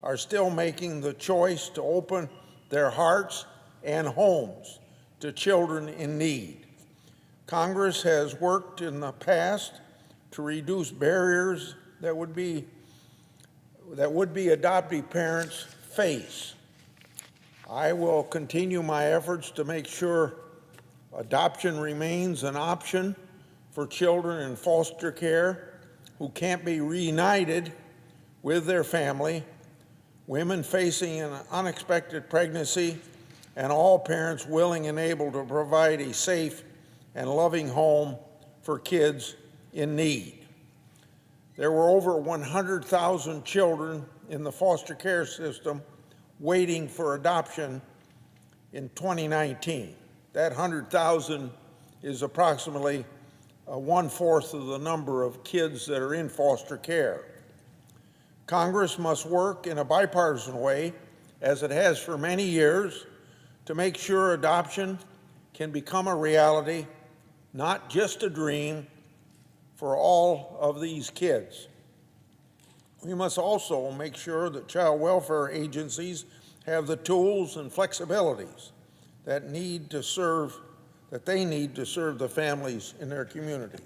are still making the choice to open their hearts and homes to children in need. Congress has worked in the past to reduce barriers that would-be adoptive parents face. I will continue my efforts to make sure adoption remains an option for children in foster care who can't be reunited with their family, women facing an unexpected pregnancy, and all parents willing and able to provide a safe and loving home for kids in need. There were over 100,000 children in the foster care system waiting for adoption in 2019. That 100,000 is approximately 1/4 of the number of kids that are in foster care. Congress must work in a bipartisan way, as it has for many years, to make sure adoption can become a reality, not just a dream, for all of these kids. We must also make sure that child welfare agencies have the tools and flexibilities that they need to serve the families in their communities.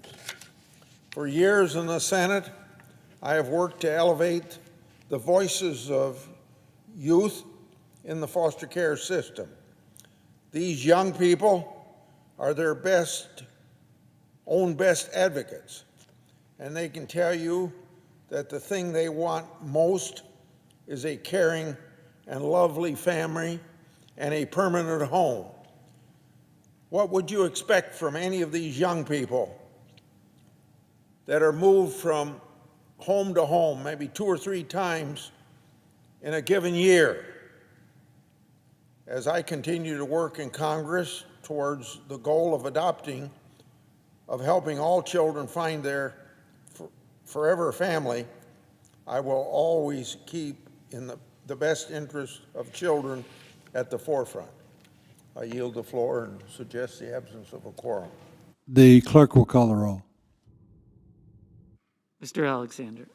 For years in the Senate, I have worked to elevate the voices of youth in the foster care system. These young people are their own best advocates, and they can tell you that the thing they want most is a caring and lovely family and a permanent home. What would you expect from any of these young people that are moved from home to home, maybe 2 or 3 times in a given year? As I continue to work in Congress towards the goal of helping all children find their forever family, I will always keep in the best interest of children at the forefront. I yield the floor and suggest the absence of a quorum. The clerk will call the roll. Mr. Alexander.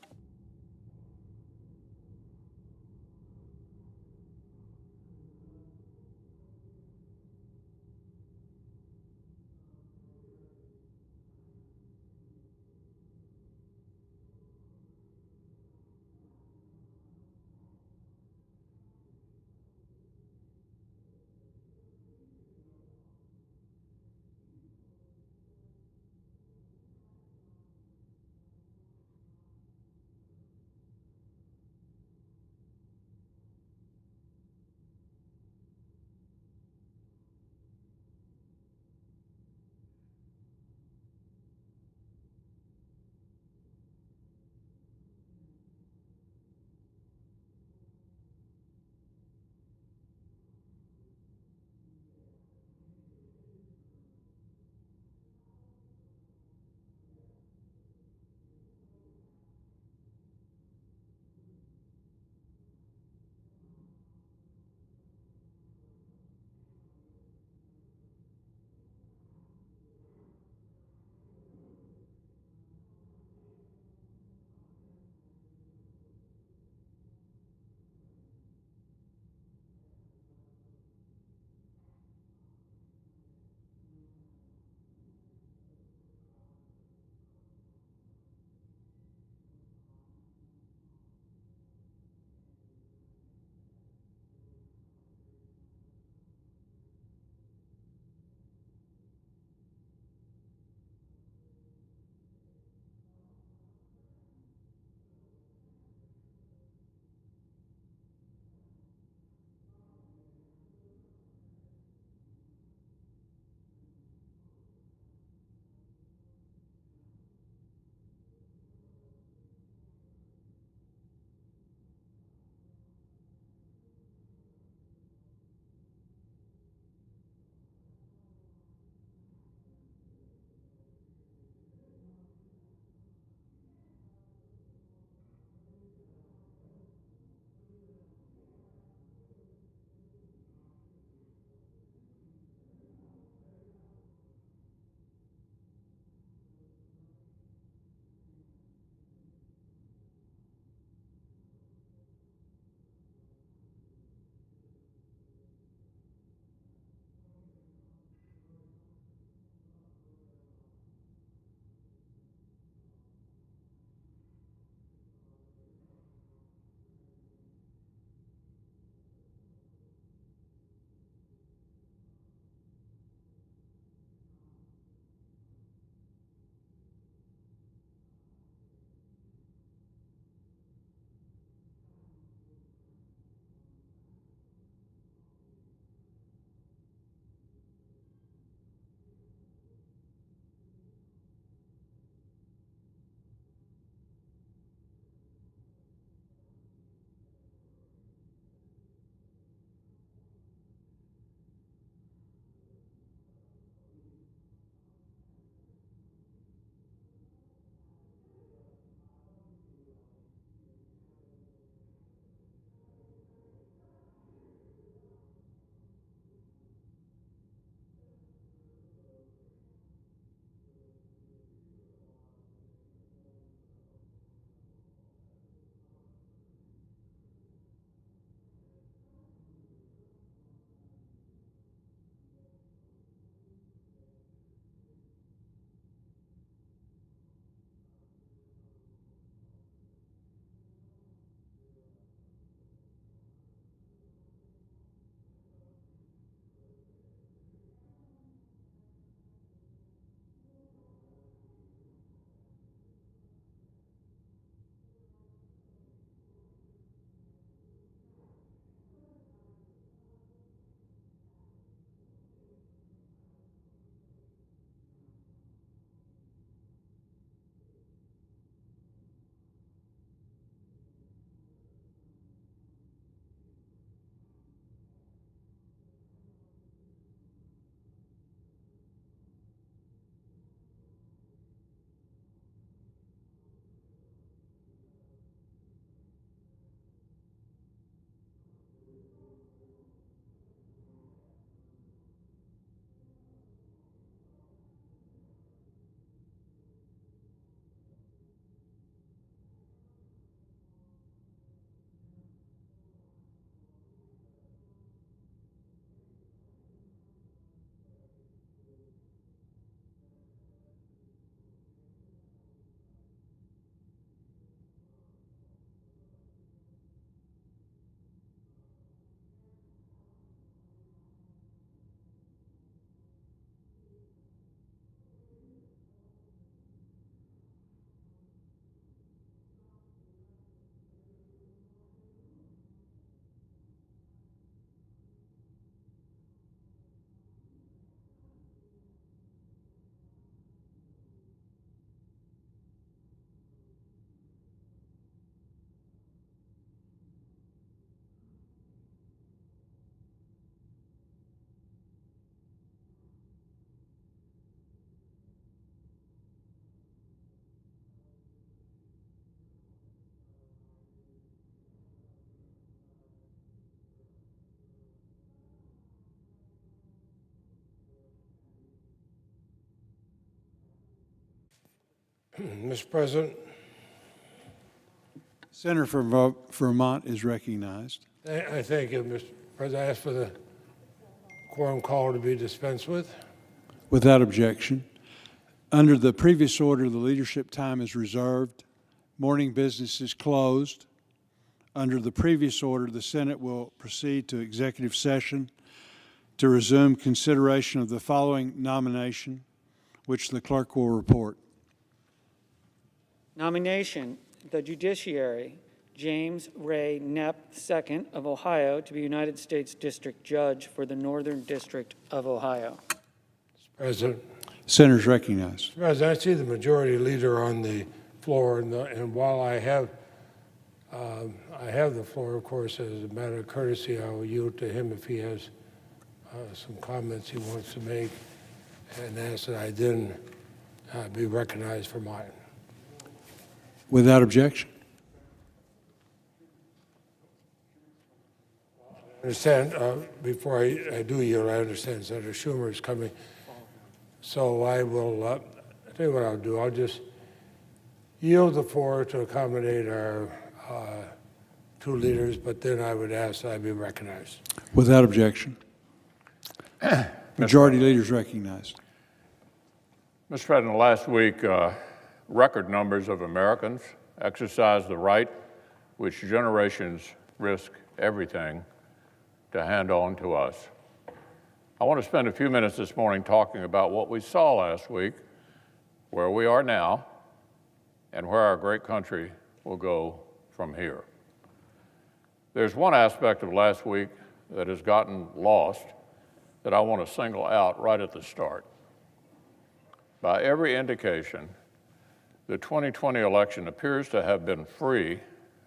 Mr. President, Senator from Vermont is recognized. I thank you, Mr. President. I ask for the quorum call to be dispensed with. Without objection. Under the previous order, the leadership time is reserved. Morning business is closed. Under the previous order, the Senate will proceed to executive session to resume consideration of the following nomination, which the clerk will report. Nomination, the judiciary, James Ray Knepp II of Ohio to be United States District Judge for the Northern District of Ohio. Mr. President. Senators recognized. Mr. President, I see the majority leader on the floor, and while I have the floor, of course, as a matter of courtesy, I will yield to him if he has some comments he wants to make, and ask that I then be recognized for mine. Without objection. I understand, before I do yield, I understand Senator Schumer is coming. So I will, I'll tell you what I'll do. I'll just yield the floor to accommodate our two leaders, but then I would ask that I be recognized. Without objection. Majority leader is recognized. Mr. President, last week, record numbers of Americans exercised the right which generations risk everything to hand on to us. I want to spend a few minutes this morning talking about what we saw last week, where we are now, and where our great country will go from here. There's one aspect of last week that has gotten lost that I want to single out right at the start. By every indication, the 2020 election appears to have been free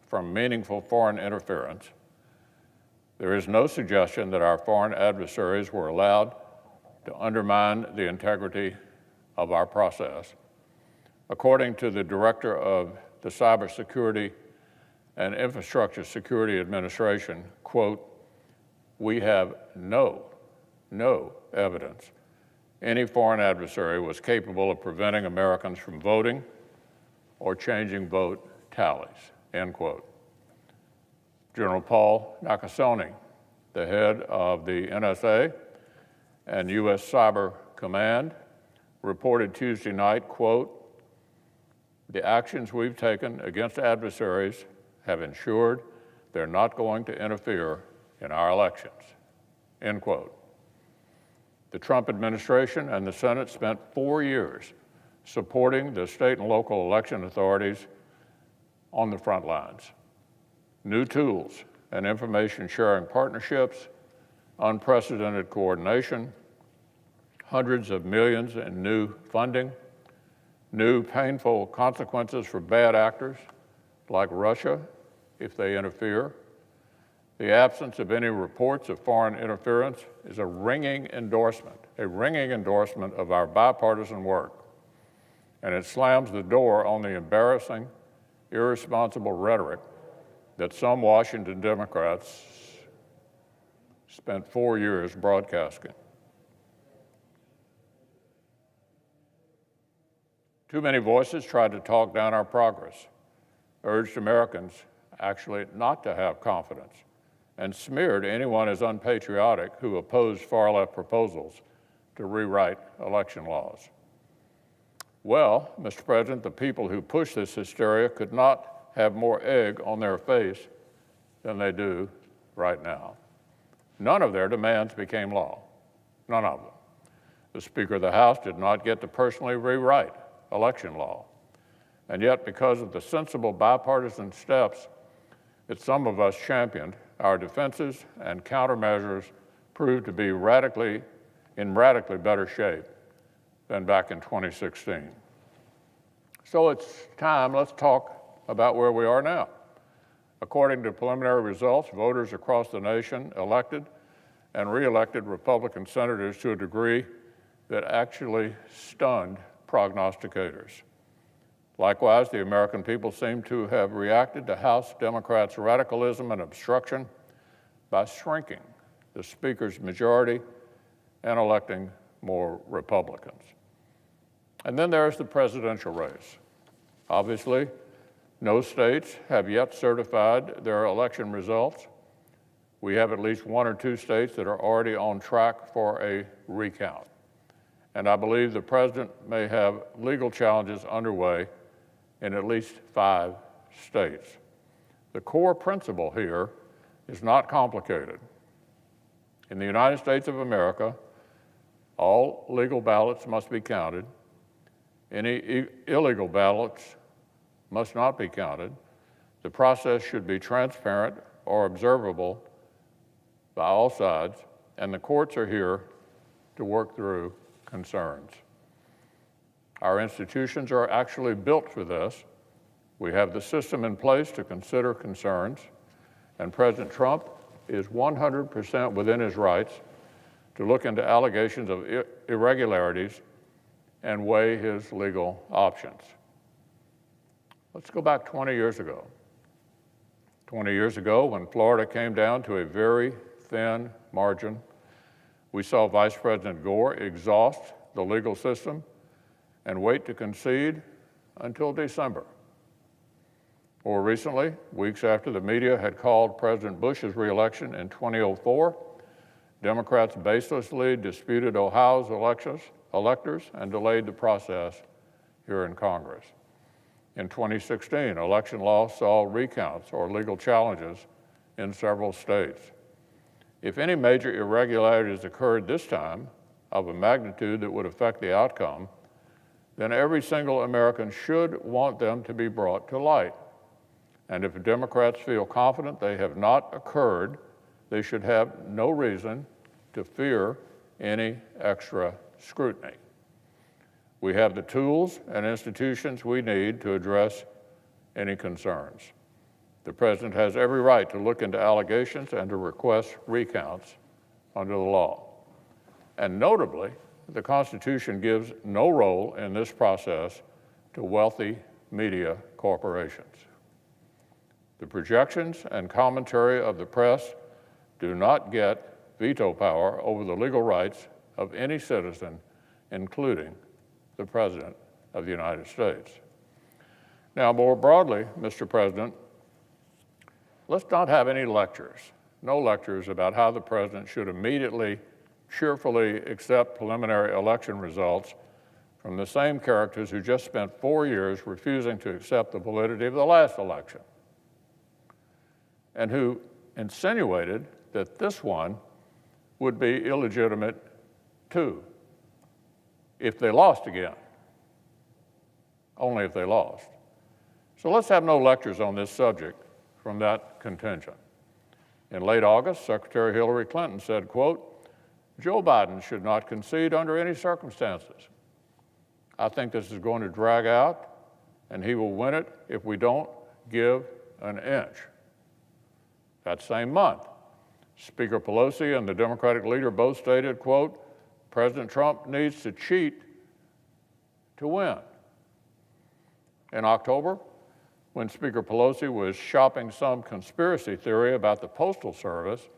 from meaningful foreign interference. There is no suggestion that our foreign adversaries were allowed to undermine the integrity of our process. According to the director of the Cybersecurity and Infrastructure Security Administration, quote, "We have no evidence any foreign adversary was capable of preventing Americans from voting or changing vote tallies," end quote. General Paul Nakasone, the head of the NSA and U.S. Cyber Command, reported Tuesday night, quote, "The actions we've taken against adversaries have ensured they're not going to interfere in our elections," end quote. The Trump administration and the Senate spent 4 years supporting the state and local election authorities on the front lines. New tools and information sharing partnerships, unprecedented coordination, hundreds of millions in new funding, new painful consequences for bad actors like Russia if they interfere. The absence of any reports of foreign interference is a ringing endorsement of our bipartisan work. And it slams the door on the embarrassing, irresponsible rhetoric that some Washington Democrats spent 4 years broadcasting. Too many voices tried to talk down our progress, urged Americans actually not to have confidence, and smeared anyone as unpatriotic who opposed far-left proposals to rewrite election laws. Well, Mr. President, the people who pushed this hysteria could not have more egg on their face than they do right now. None of their demands became law, none of them. The Speaker of the House did not get to personally rewrite election law. And yet, because of the sensible bipartisan steps that some of us championed, our defenses and countermeasures proved to be in radically better shape than back in 2016. So it's time, let's talk about where we are now. According to preliminary results, voters across the nation elected and re-elected Republican senators to a degree that actually stunned prognosticators. Likewise, the American people seem to have reacted to House Democrats' radicalism and obstruction by shrinking the Speaker's majority and electing more Republicans. And then there's the presidential race. Obviously, no states have yet certified their election results. We have at least 1 or 2 states that are already on track for a recount. And I believe the president may have legal challenges underway in at least 5 states. The core principle here is not complicated. In the United States of America, all legal ballots must be counted. Any illegal ballots must not be counted. The process should be transparent or observable by all sides, and the courts are here to work through concerns. Our institutions are actually built for this. We have the system in place to consider concerns, and President Trump is 100% within his rights to look into allegations of irregularities and weigh his legal options. Let's go back 20 years ago. 20 years ago, when Florida came down to a very thin margin, we saw Vice President Gore exhaust the legal system and wait to concede until December. More recently, weeks after the media had called President Bush's reelection in 2004, Democrats baselessly disputed Ohio's electors and delayed the process here in Congress. In 2016, election law saw recounts or legal challenges in several states. If any major irregularities occurred this time of a magnitude that would affect the outcome, then every single American should want them to be brought to light. And if Democrats feel confident they have not occurred, they should have no reason to fear any extra scrutiny. We have the tools and institutions we need to address any concerns. The president has every right to look into allegations and to request recounts under the law. And notably, the Constitution gives no role in this process to wealthy media corporations. The projections and commentary of the press do not get veto power over the legal rights of any citizen, including the President of the United States. Now, more broadly, Mr. President, let's not have any lectures, no lectures about how the President should immediately, cheerfully accept preliminary election results from the same characters who just spent 4 years refusing to accept the validity of the last election, and who insinuated that this one would be illegitimate too, if they lost again, only if they lost. So let's have no lectures on this subject from that contingent. In late August, Secretary Hillary Clinton said, quote, "Joe Biden should not concede under any circumstances. I think this is going to drag out, and he will win it if we don't give an inch." That same month, Speaker Pelosi and the Democratic leader both stated, quote, "President Trump needs to cheat to win." In October, when Speaker Pelosi was shopping some conspiracy theory about the Postal Service,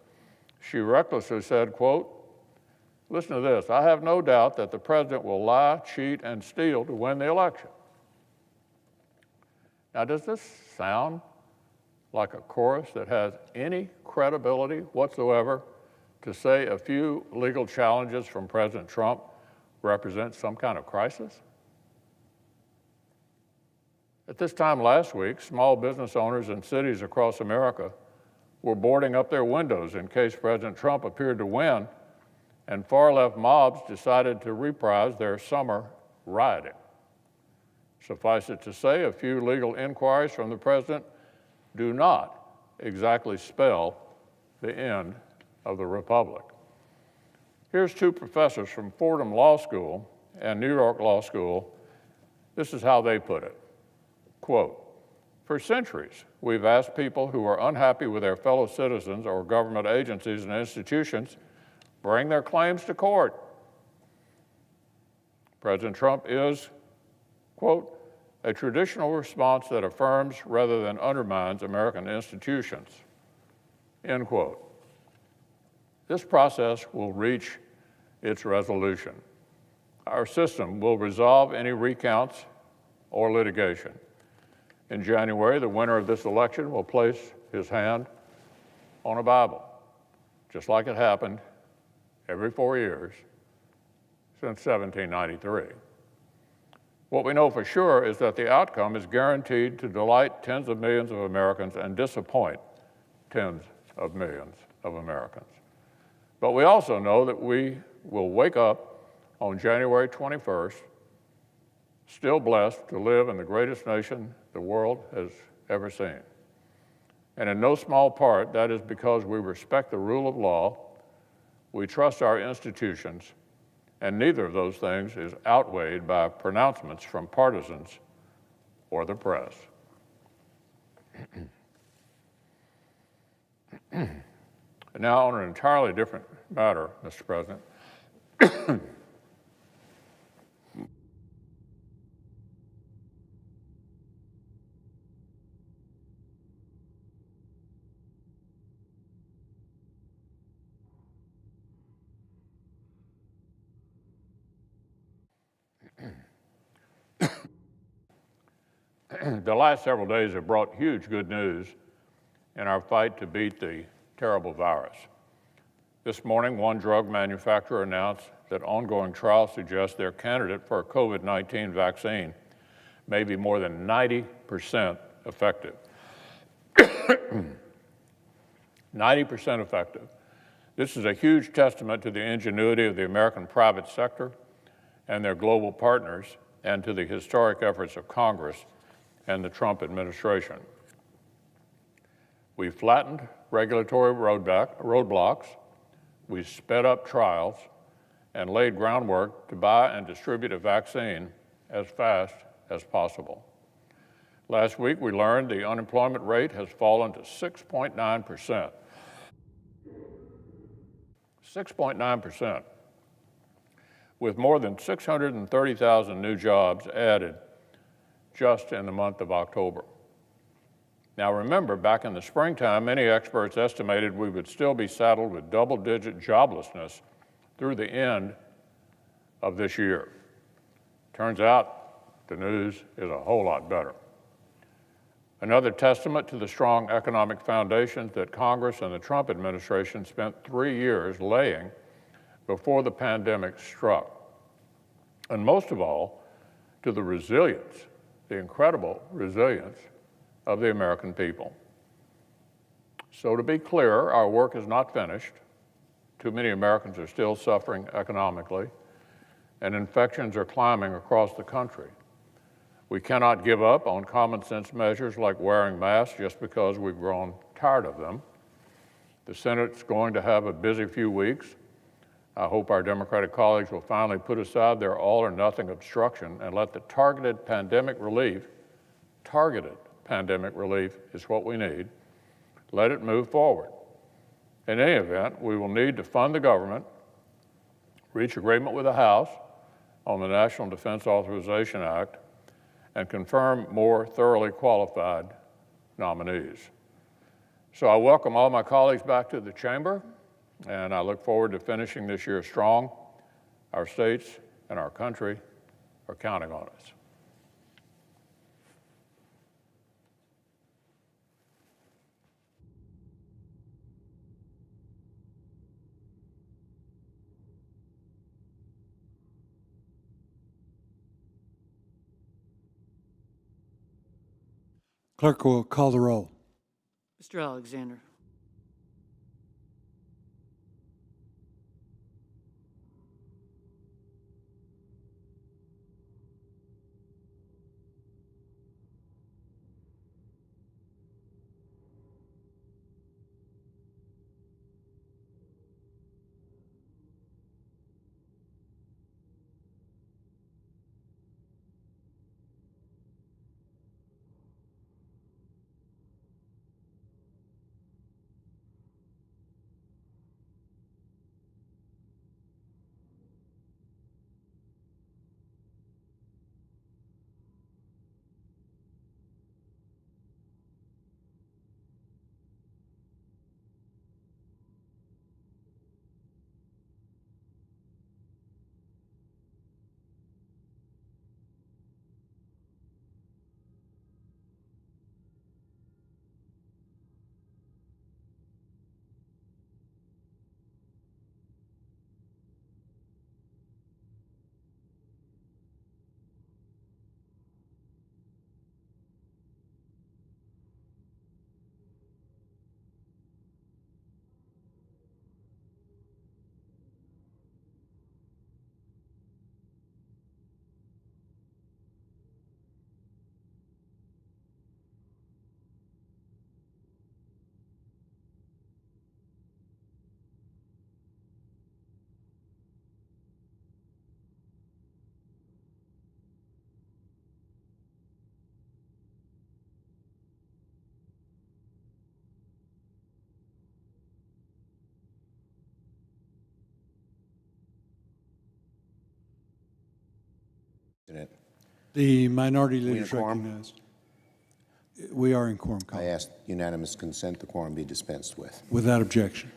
she recklessly said, quote, "Listen to this, I have no doubt that the president will lie, cheat, and steal to win the election." Now, does this sound like a chorus that has any credibility whatsoever to say a few legal challenges from President Trump represent some kind of crisis? At this time last week, small business owners in cities across America were boarding up their windows in case President Trump appeared to win, and far-left mobs decided to reprise their summer rioting. Suffice it to say, a few legal inquiries from the president do not exactly spell the end of the republic. Here's 2 professors from Fordham Law School and New York Law School. This is how they put it. Quote, "For centuries, we've asked people who are unhappy with their fellow citizens or government agencies and institutions, bring their claims to court. President Trump is, quote, a traditional response that affirms rather than undermines American institutions," end quote. This process will reach its resolution. Our system will resolve any recounts or litigation. In January, the winner of this election will place his hand on a Bible, just like it happened every 4 years since 1793. What we know for sure is that the outcome is guaranteed to delight tens of millions of Americans and disappoint tens of millions of Americans. But we also know that we will wake up on January 21st still blessed to live in the greatest nation the world has ever seen. And in no small part, that is because we respect the rule of law, we trust our institutions, and neither of those things is outweighed by pronouncements from partisans or the press. Now, on an entirely different matter, Mr. President, the last several days have brought huge good news in our fight to beat the terrible virus. This morning, one drug manufacturer announced that ongoing trials suggest their candidate for a COVID-19 vaccine may be more than 90% effective. 90% effective. This is a huge testament to the ingenuity of the American private sector and their global partners, and to the historic efforts of Congress and the Trump administration. We flattened regulatory roadblocks, we sped up trials, and laid groundwork to buy and distribute a vaccine as fast as possible. Last week, we learned the unemployment rate has fallen to 6.9%. 6.9%, with more than 630,000 new jobs added just in the month of October. Now remember, back in the springtime, many experts estimated we would still be saddled with double-digit joblessness through the end of this year. Turns out the news is a whole lot better. Another testament to the strong economic foundations that Congress and the Trump administration spent 3 years laying before the pandemic struck. And most of all, to the resilience, the incredible resilience of the American people. So to be clear, our work is not finished. Too many Americans are still suffering economically, and infections are climbing across the country. We cannot give up on common sense measures like wearing masks just because we've grown tired of them. The Senate's going to have a busy few weeks. I hope our Democratic colleagues will finally put aside their all-or-nothing obstruction and let the targeted pandemic relief is what we need, let it move forward. In any event, we will need to fund the government, reach agreement with the House on the National Defense Authorization Act, and confirm more thoroughly qualified nominees. So I welcome all my colleagues back to the chamber, and I look forward to finishing this year strong. Our states and our country are counting on us. Clerk will call the roll. Mr. Alexander. The minority we in leader is quorum? recognized. We are in quorum, I Colin, ask unanimous consent the quorum be dispensed with. without objection.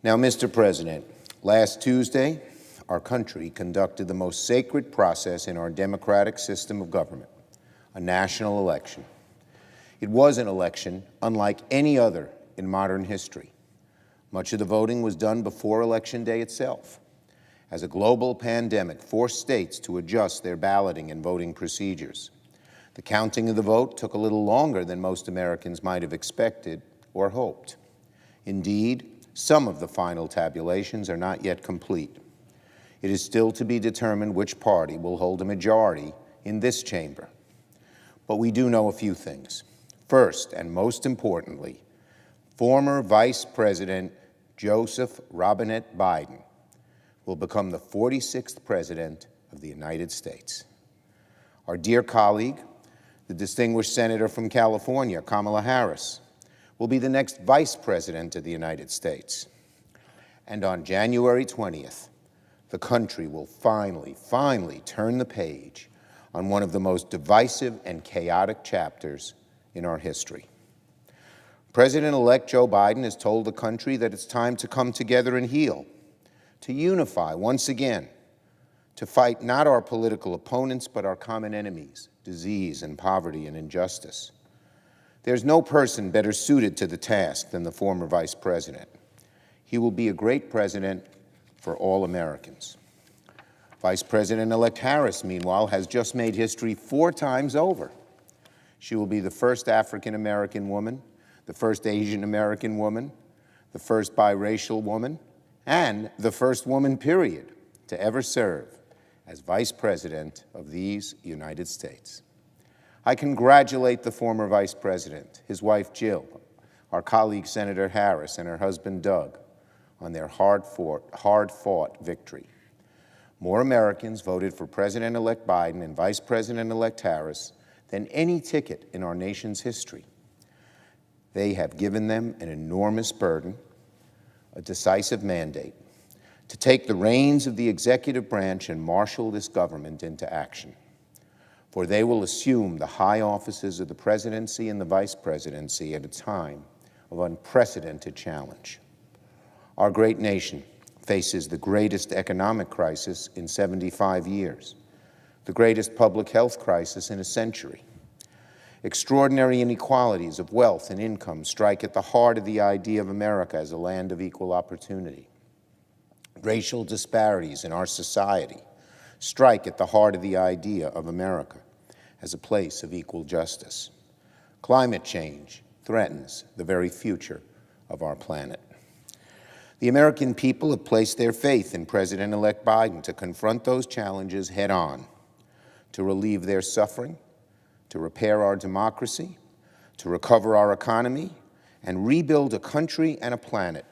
Now, Mr. President, last Tuesday, our country conducted the most sacred process in our democratic system of government, a national election. It was an election unlike any other in modern history. Much of the voting was done before Election Day itself, as a global pandemic forced states to adjust their balloting and voting procedures. The counting of the vote took a little longer than most Americans might have expected or hoped. Indeed, some of the final tabulations are not yet complete. It is still to be determined which party will hold a majority in this chamber. But we do know a few things. First, and most importantly, former Vice President Joseph Robinette Biden will become the 46th President of the United States. Our dear colleague, the distinguished Senator from California, Kamala Harris, will be the next Vice President of the United States. And on January 20th, the country will finally turn the page on one of the most divisive and chaotic chapters in our history. President-elect Joe Biden has told the country that it's time to come together and heal, to unify once again, to fight not our political opponents, but our common enemies, disease and poverty and injustice. There's no person better suited to the task than the former Vice President. He will be a great president for all Americans. Vice President-elect Harris, meanwhile, has just made history 4 times over. She will be the first African-American woman, the first Asian-American woman, the first biracial woman, and the first woman, period, to ever serve as Vice President of these United States. I congratulate the former Vice President, his wife Jill, our colleague Senator Harris, and her husband Doug on their hard-fought victory. More Americans voted for President-elect Biden and Vice President-elect Harris than any ticket in our nation's history. They have given them an enormous burden, a decisive mandate, to take the reins of the executive branch and marshal this government into action. For they will assume the high offices of the presidency and the vice presidency at a time of unprecedented challenge. Our great nation faces the greatest economic crisis in 75 years, the greatest public health crisis in a century. Extraordinary inequalities of wealth and income strike at the heart of the idea of America as a land of equal opportunity. Racial disparities in our society strike at the heart of the idea of America as a place of equal justice. Climate change threatens the very future of our planet. The American people have placed their faith in President-elect Biden to confront those challenges head-on, to relieve their suffering, to repair our democracy, to recover our economy, and rebuild a country and a planet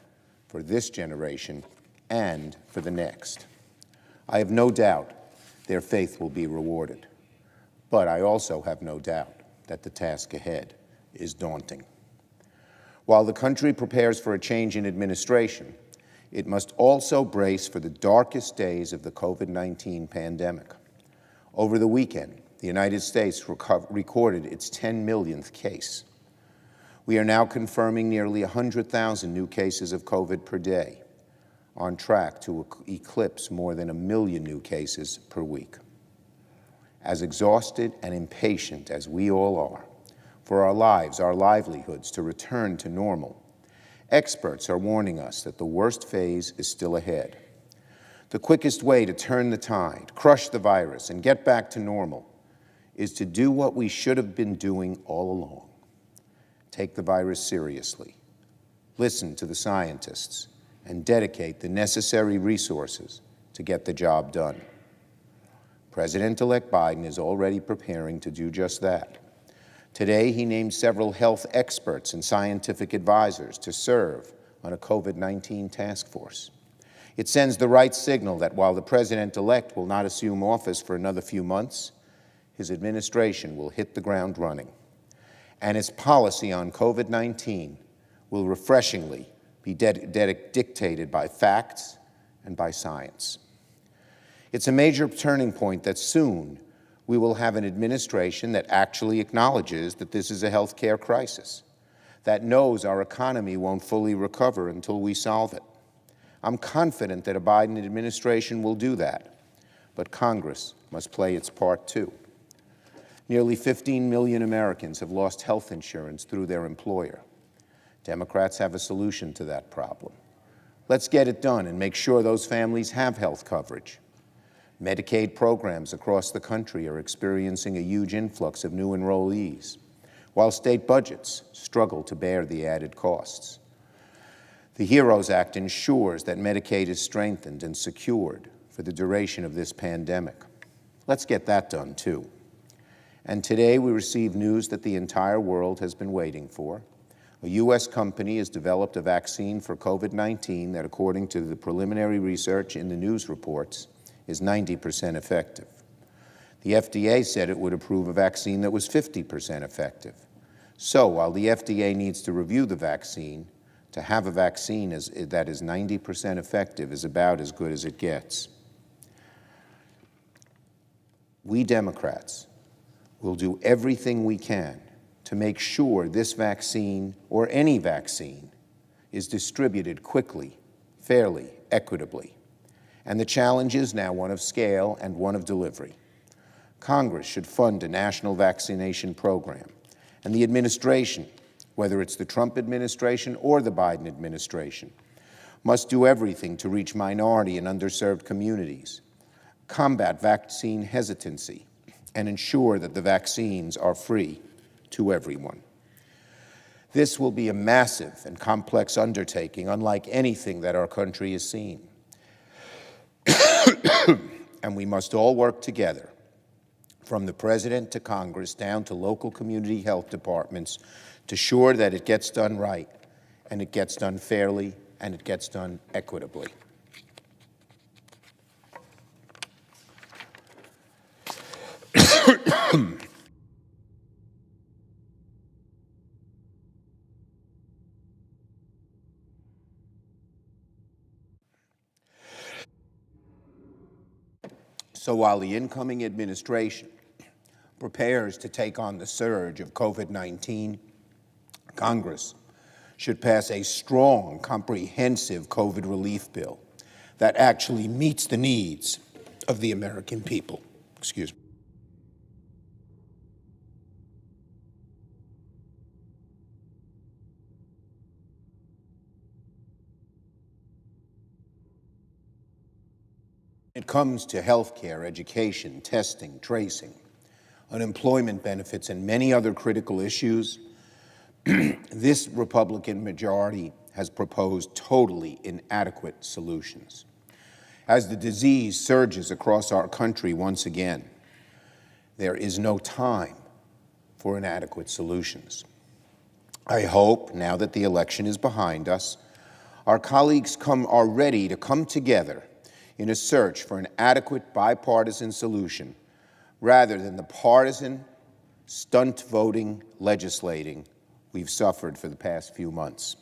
for this generation and for the next. I have no doubt their faith will be rewarded, but I also have no doubt that the task ahead is daunting. While the country prepares for a change in administration, it must also brace for the darkest days of the COVID-19 pandemic. Over the weekend, the United States recorded its 10 millionth case. We are now confirming nearly 100,000 new cases of COVID per day, on track to eclipse more than 1 million new cases per week. As exhausted and impatient as we all are for our lives, our livelihoods to return to normal, experts are warning us that the worst phase is still ahead. The quickest way to turn the tide, crush the virus, and get back to normal is to do what we should have been doing all along. Take the virus seriously, listen to the scientists, and dedicate the necessary resources to get the job done. President-elect Biden is already preparing to do just that. Today, he named several health experts and scientific advisors to serve on a COVID-19 task force. It sends the right signal that while the president-elect will not assume office for another few months, his administration will hit the ground running. And its policy on COVID-19 will refreshingly be dictated by facts and by science. It's a major turning point that soon we will have an administration that actually acknowledges that this is a health care crisis, that knows our economy won't fully recover until we solve it. I'm confident that a Biden administration will do that, but Congress must play its part too. Nearly 15 million Americans have lost health insurance through their employer. Democrats have a solution to that problem. Let's get it done and make sure those families have health coverage. Medicaid programs across the country are experiencing a huge influx of new enrollees, while state budgets struggle to bear the added costs. The HEROES Act ensures that Medicaid is strengthened and secured for the duration of this pandemic. Let's get that done, too. And today we received news that the entire world has been waiting for. A U.S. company has developed a vaccine for COVID-19 that, according to the preliminary research in the news reports, is 90% effective. The FDA said it would approve a vaccine that was 50% effective. So while the FDA needs to review the vaccine, to have a vaccine that is 90% effective is about as good as it gets. We Democrats will do everything we can to make sure this vaccine, or any vaccine, is distributed quickly, fairly, equitably. And the challenge is now one of scale and one of delivery. Congress should fund a national vaccination program, and the administration, whether it's the Trump administration or the Biden administration, must do everything to reach minority and underserved communities, combat vaccine hesitancy, and ensure that the vaccines are free to everyone. This will be a massive and complex undertaking, unlike anything that our country has seen. And we must all work together, from the President to Congress down to local community health departments, to ensure that it gets done right, and it gets done fairly, and it gets done equitably. So while the incoming administration prepares to take on the surge of COVID-19, Congress should pass a strong, comprehensive COVID relief bill that actually meets the needs of the American people. Excuse me. When it comes to health care, education, testing, tracing, unemployment benefits, and many other critical issues, this Republican majority has proposed totally inadequate solutions. As the disease surges across our country once again, there is no time for inadequate solutions. I hope, now that the election is behind us, our colleagues are ready to come together in a search for an adequate bipartisan solution rather than the partisan, stunt voting legislating we've suffered for the past few months.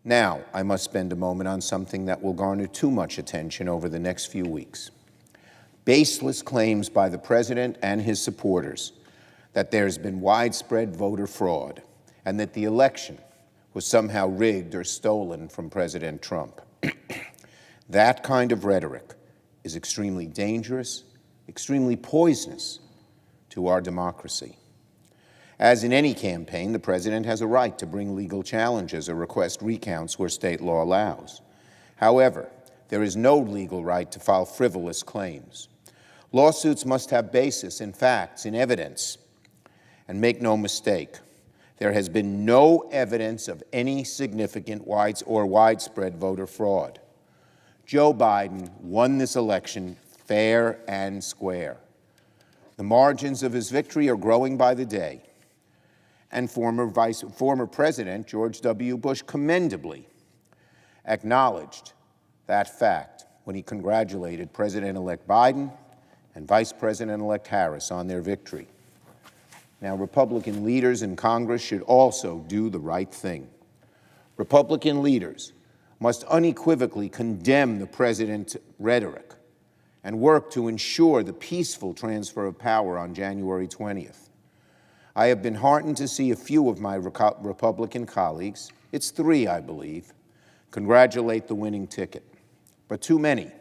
Now, I must spend a moment on something that will garner too much attention over the next few weeks. Baseless claims by the President and his supporters that there's been widespread voter fraud and that the election was somehow rigged or stolen from President Trump. That kind of rhetoric is extremely dangerous, extremely poisonous to our democracy. As in any campaign, the President has a right to bring legal challenges or request recounts where state law allows. However, there is no legal right to file frivolous claims. Lawsuits must have basis in facts, in evidence. And make no mistake, there has been no evidence of any significant widespread voter fraud. Joe Biden won this election fair and square. The margins of his victory are growing by the day. And former President George W. Bush commendably acknowledged that fact when he congratulated President-elect Biden and Vice President-elect Harris on their victory. Now, Republican leaders in Congress should also do the right thing. Republican leaders must unequivocally condemn the President's rhetoric and work to ensure the peaceful transfer of power on January 20th. I have been heartened to see a few of my Republican colleagues, it's 3, I believe, congratulate the winning ticket. But too many,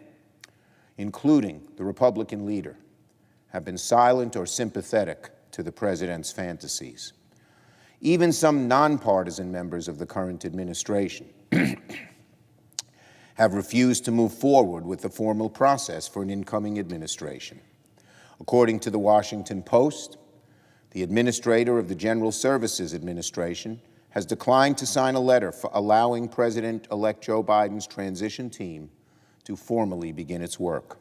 including the Republican leader, have been silent or sympathetic to the president's fantasies. Even some nonpartisan members of the current administration have refused to move forward with the formal process for an incoming administration. According to the Washington Post, the administrator of the General Services Administration has declined to sign a letter for allowing President-elect Joe Biden's transition team to formally begin its work.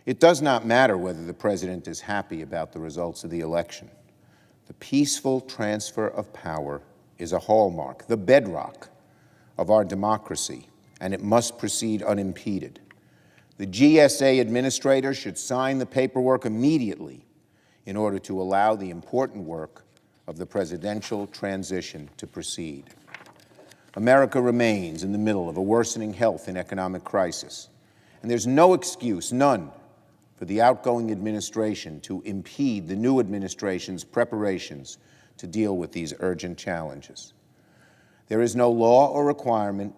It does not matter whether the president is happy about the results of the election. The peaceful transfer of power is a hallmark, the bedrock of our democracy, and it must proceed unimpeded. The GSA administrator should sign the paperwork immediately in order to allow the important work of the presidential transition to proceed. America remains in the middle of a worsening health and economic crisis, and there's no excuse, none, for the outgoing administration to impede the new administration's preparations to deal with these urgent challenges. There is no law or requirement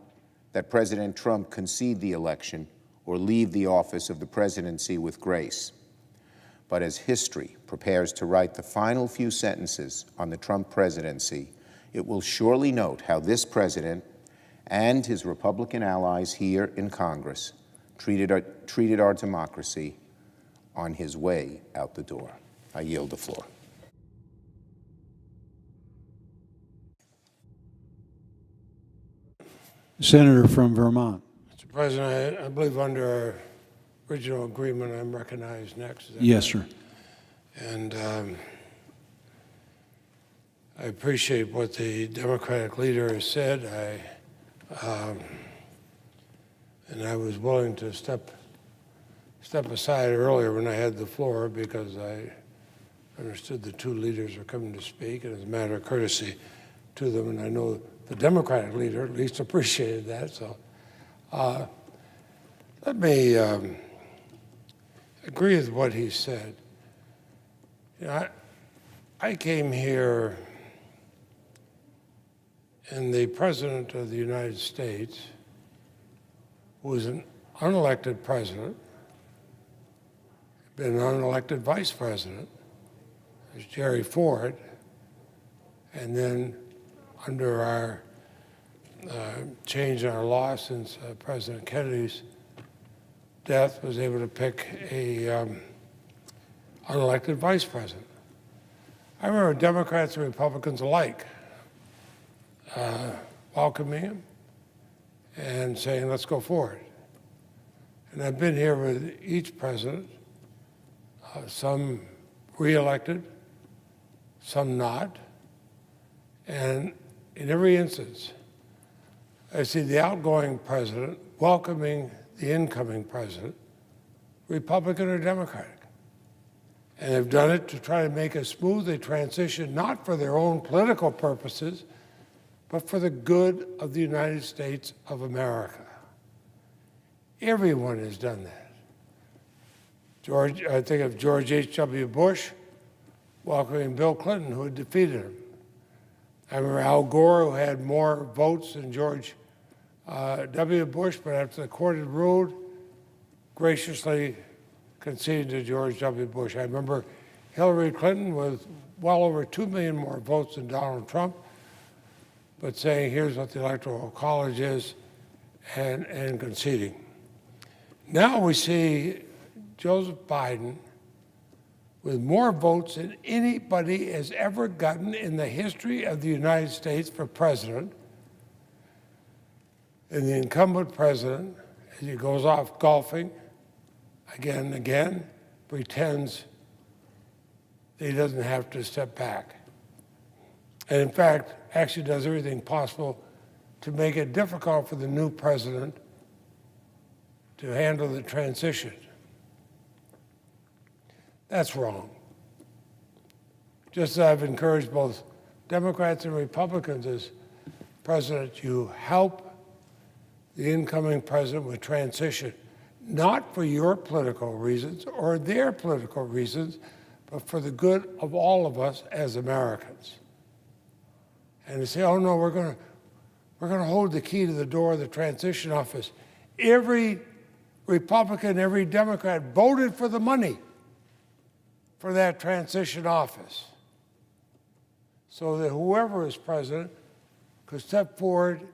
that President Trump concede the election or leave the office of the presidency with grace. But as history prepares to write the final few sentences on the Trump presidency, it will surely note how this president and his Republican allies here in Congress treated our democracy on his way out the door. I yield the floor. Senator from Vermont. Mr. President, I believe under our original agreement, I'm recognized next. Is that Yes, right? sir. And I appreciate what the Democratic leader has said. And I was willing to step aside earlier when I had the floor because I understood the 2 leaders were coming to speak, and as a matter of courtesy to them, and I know the Democratic leader at least appreciated that. So let me agree with what he said. You know, I came here, and the President of the United States, who was an unelected president, been an unelected vice president, was Jerry Ford, and then under our change in our law since President Kennedy's death, was able to pick a unelected vice president. I remember Democrats and Republicans alike welcoming him and saying, let's go forward. And I've been here with each president, some reelected, some not. And in every instance, I see the outgoing president welcoming the incoming president, Republican or Democratic. And they've done it to try to make a smooth transition, not for their own political purposes, but for the good of the United States of America. Everyone has done that. I think of George H.W. Bush welcoming Bill Clinton, who had defeated him. I remember Al Gore, who had more votes than George W. Bush, but after the court had ruled, graciously conceded to George W. Bush. I remember Hillary Clinton with well over 2 million more votes than Donald Trump, but saying, here's what the Electoral College is, and conceding. Now we see Joseph Biden with more votes than anybody has ever gotten in the history of the United States for president. And the incumbent president, as he goes off golfing again and again, pretends that he doesn't have to step back. And in fact, actually does everything possible to make it difficult for the new president to handle the transition. That's wrong. Just as I've encouraged both Democrats and Republicans as president, you help the incoming president with transition. not for your political reasons or their political reasons, but for the good of all of us as Americans. And to say, oh no, we're going to hold the key to the door of the transition office. Every Republican, every Democrat voted for the money for that transition office, so that whoever is president could step forward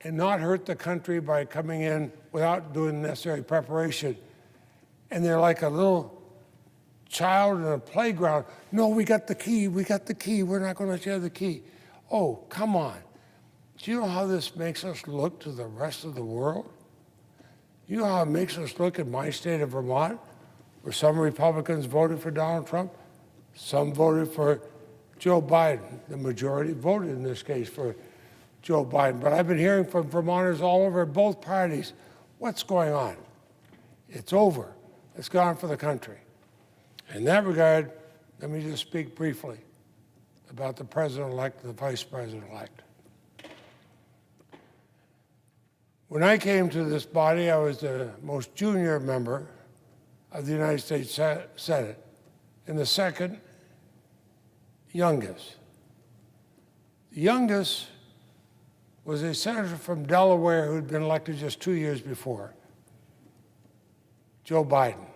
and not hurt the country by coming in without doing the necessary preparation. And they're like a little child in a playground. No, we got the key, we're not going to let you have the key. Oh, come on. Do you know how this makes us look to the rest of the world? You know how it makes us look at my state of Vermont, where some Republicans voted for Donald Trump, some voted for Joe Biden. The majority voted in this case for Joe Biden. But I've been hearing from Vermonters all over both parties, what's going on? It's over. It's gone for the country. In that regard, let me just speak briefly about the president-elect and the vice president-elect. When I came to this body, I was the most junior member of the United States Senate and the second youngest. The youngest was a senator from Delaware who had been elected just 2 years before, Joe Biden.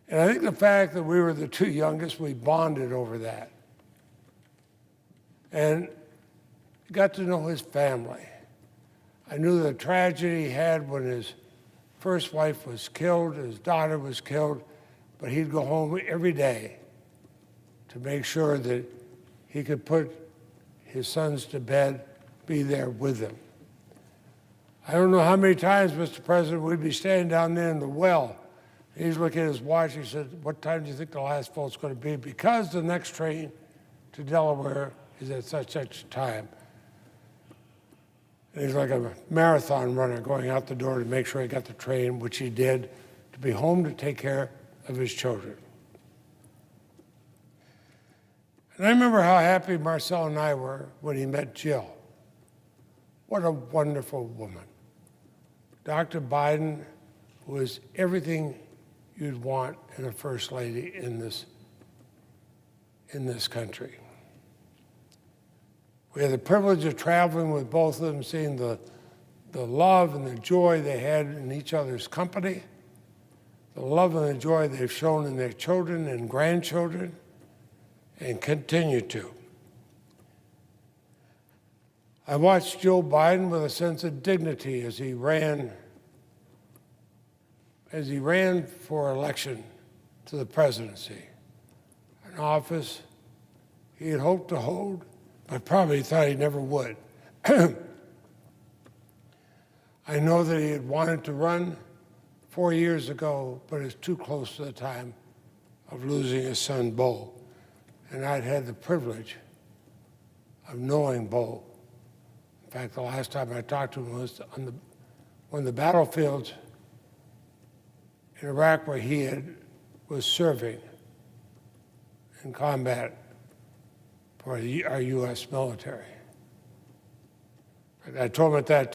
And I think the fact that we were the two youngest, we bonded over that. And got to know his family. I knew the tragedy he had when his first wife was killed, his daughter was killed, but he'd go home every day to make sure that he could put his sons to bed, be there with them. I don't know how many times, Mr. President, we'd be standing down there in the well. He's looking at his watch. He said, what time do you think the last vote's going to be? Because the next train to Delaware is at such a time. And he's like a marathon runner going out the door to make sure he got the train, which he did, to be home to take care of his children. And I remember how happy Marcel and I were when he met Jill. What a wonderful woman. Dr. Biden was everything you'd want in a first lady in this country. We had the privilege of traveling with both of them, seeing the love and the joy they had in each other's company, the love and the joy they've shown in their children and grandchildren, and continue to. I watched Joe Biden with a sense of dignity as he ran for election to the presidency, an office he had hoped to hold, but probably thought he never would. I know that he had wanted to run 4 years ago, but it's too close to the time of losing his son, Bo. And I'd had the privilege of knowing Bo. In fact, the last time I talked to him was on one of the battlefields in Iraq where he was serving in combat for our U.S. military. I told him at that